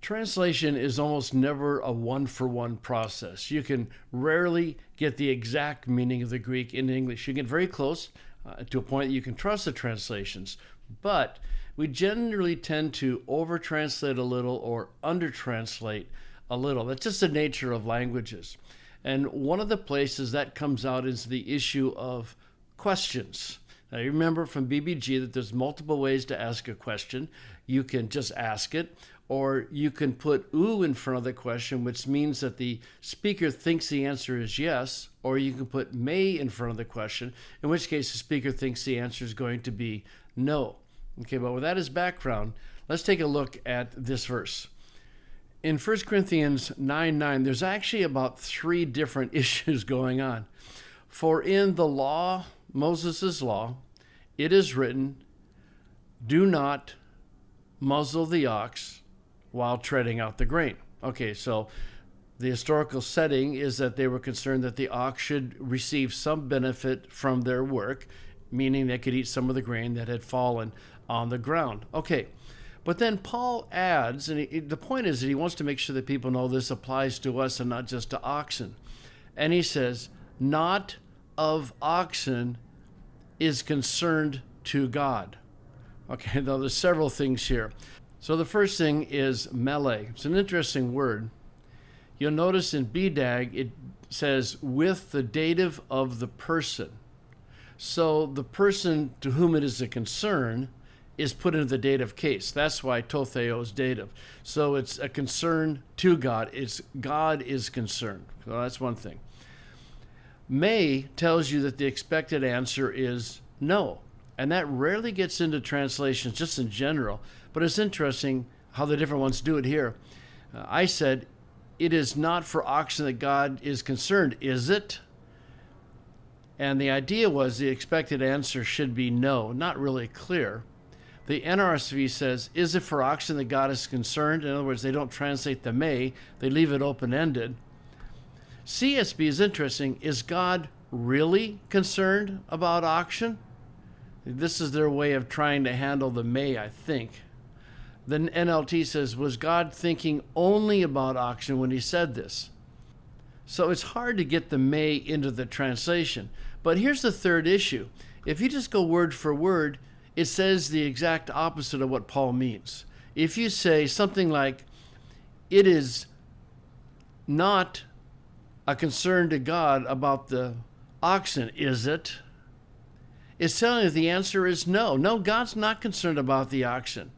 Translation is almost never a one-for-one process. You can rarely get the exact meaning of the Greek in English. You get very close to a point that you can trust the translations, but we generally tend to over-translate a little or under-translate a little. That's just the nature of languages. And one of the places that comes out is the issue of questions. Now, you remember from BBG that there's multiple ways to ask a question. You can just ask it, or you can put "ooh" in front of the question, which means that the speaker thinks the answer is yes, or you can put "may" in front of the question, in which case the speaker thinks the answer is going to be no. Okay, but with that as background, let's take a look at this verse. In 1 Corinthians 9:9, there's actually about 3 different issues going on. For in the law, Moses' law, it is written, "Do not muzzle the ox while treading out the grain." Okay, so the historical setting is that they were concerned that the ox should receive some benefit from their work, meaning they could eat some of the grain that had fallen on the ground. Okay, but then Paul adds, and the point is that he wants to make sure that people know this applies to us and not just to oxen. And he says, "Not of oxen is concerned to God." Okay, now there's several things here. So the first thing is melee. It's an interesting word. You'll notice in BDAG it says with the dative of the person. So the person to whom it is a concern is put into the dative case. That's why totheo is dative. So it's a concern to God. It's God is concerned. So that's one thing. May tells you that the expected answer is no. And that rarely gets into translations just in general. But it's interesting how the different ones do it here. I said, "It is not for oxen that God is concerned, is it?" And the idea was the expected answer should be no, not really clear. The NRSV says, "Is it for oxen that God is concerned?" In other words, they don't translate the may, they leave it open-ended. CSB is interesting. Is God really concerned about oxen? This is their way of trying to handle the may, I think. Then NLT says, was God thinking only about oxen when he said this? So it's hard to get the may into the translation. But here's the third issue. If you just go word for word, it says the exact opposite of what Paul means. If you say something like, "It is not a concern to God about the oxen, is it?" It's telling you the answer is no. No, God's not concerned about the oxen.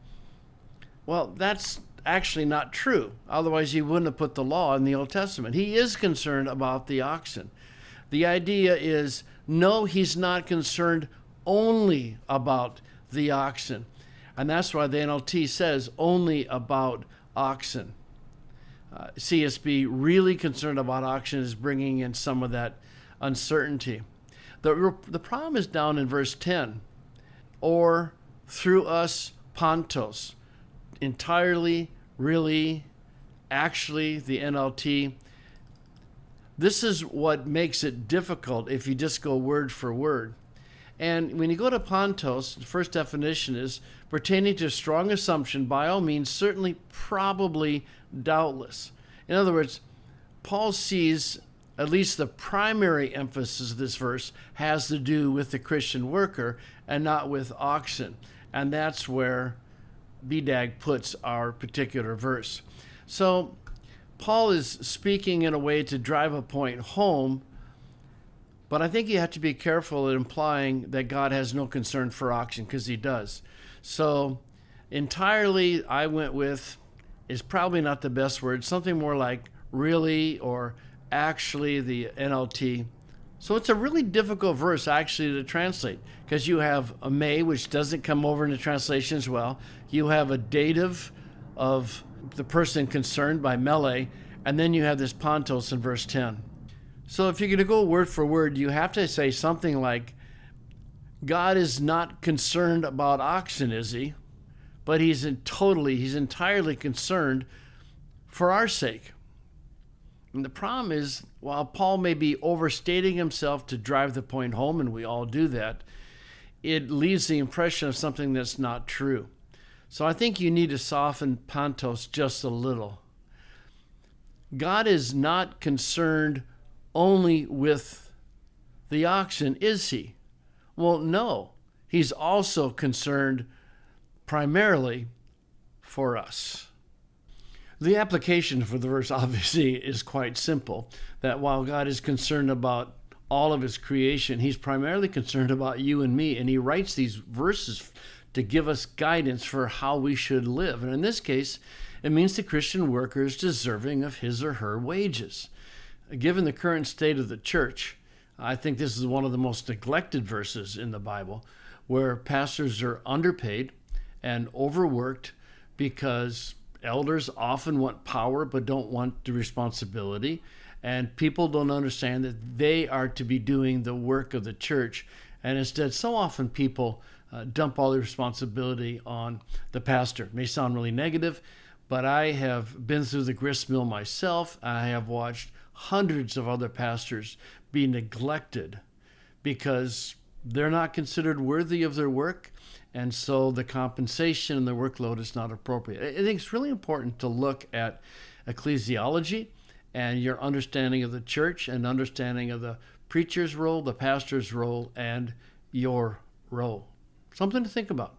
Well, that's actually not true. Otherwise, he wouldn't have put the law in the Old Testament. He is concerned about the oxen. The idea is, no, he's not concerned only about the oxen. And that's why the NLT says only about oxen. CSB, really concerned about oxen, is bringing in some of that uncertainty. The problem is down in verse 10. Or through us, Pontos. Entirely, really, actually, the NLT. This is what makes it difficult if you just go word for word. And when you go to Pontos, the first definition is pertaining to a strong assumption, by all means, certainly, probably, doubtless. In other words, Paul sees at least the primary emphasis of this verse has to do with the Christian worker and not with oxen. And that's where BDAG puts our particular verse. So Paul is speaking in a way to drive a point home, but I think you have to be careful at implying that God has no concern for oxen, because he does. So entirely, I went with, is probably not the best word, something more like really or actually, the NLT. So it's a really difficult verse actually to translate, because you have a may, which doesn't come over into translation as well. You have a dative of the person concerned by melee, and then you have this Pontos in verse 10. So if you're going to go word for word, you have to say something like, God is not concerned about oxen, is he? But he's entirely concerned for our sake. And the problem is, while Paul may be overstating himself to drive the point home, and we all do that, it leaves the impression of something that's not true. So I think you need to soften Pontos just a little. God is not concerned only with the oxen, is he? Well, no. He's also concerned primarily for us. The application for the verse obviously is quite simple, that while God is concerned about all of his creation, he's primarily concerned about you and me, and he writes these verses to give us guidance for how we should live. And in this case, it means the Christian worker is deserving of his or her wages. Given the current state of the church, I think this is one of the most neglected verses in the Bible, where pastors are underpaid and overworked because elders often want power but don't want the responsibility, and people don't understand that they are to be doing the work of the church, and instead so often people dump all the responsibility on the pastor. It may sound really negative, but I have been through the grist mill myself. I have watched hundreds of other pastors be neglected because they're not considered worthy of their work, and so the compensation and the workload is not appropriate. I think it's really important to look at ecclesiology and your understanding of the church and understanding of the preacher's role, the pastor's role, and your role. Something to think about.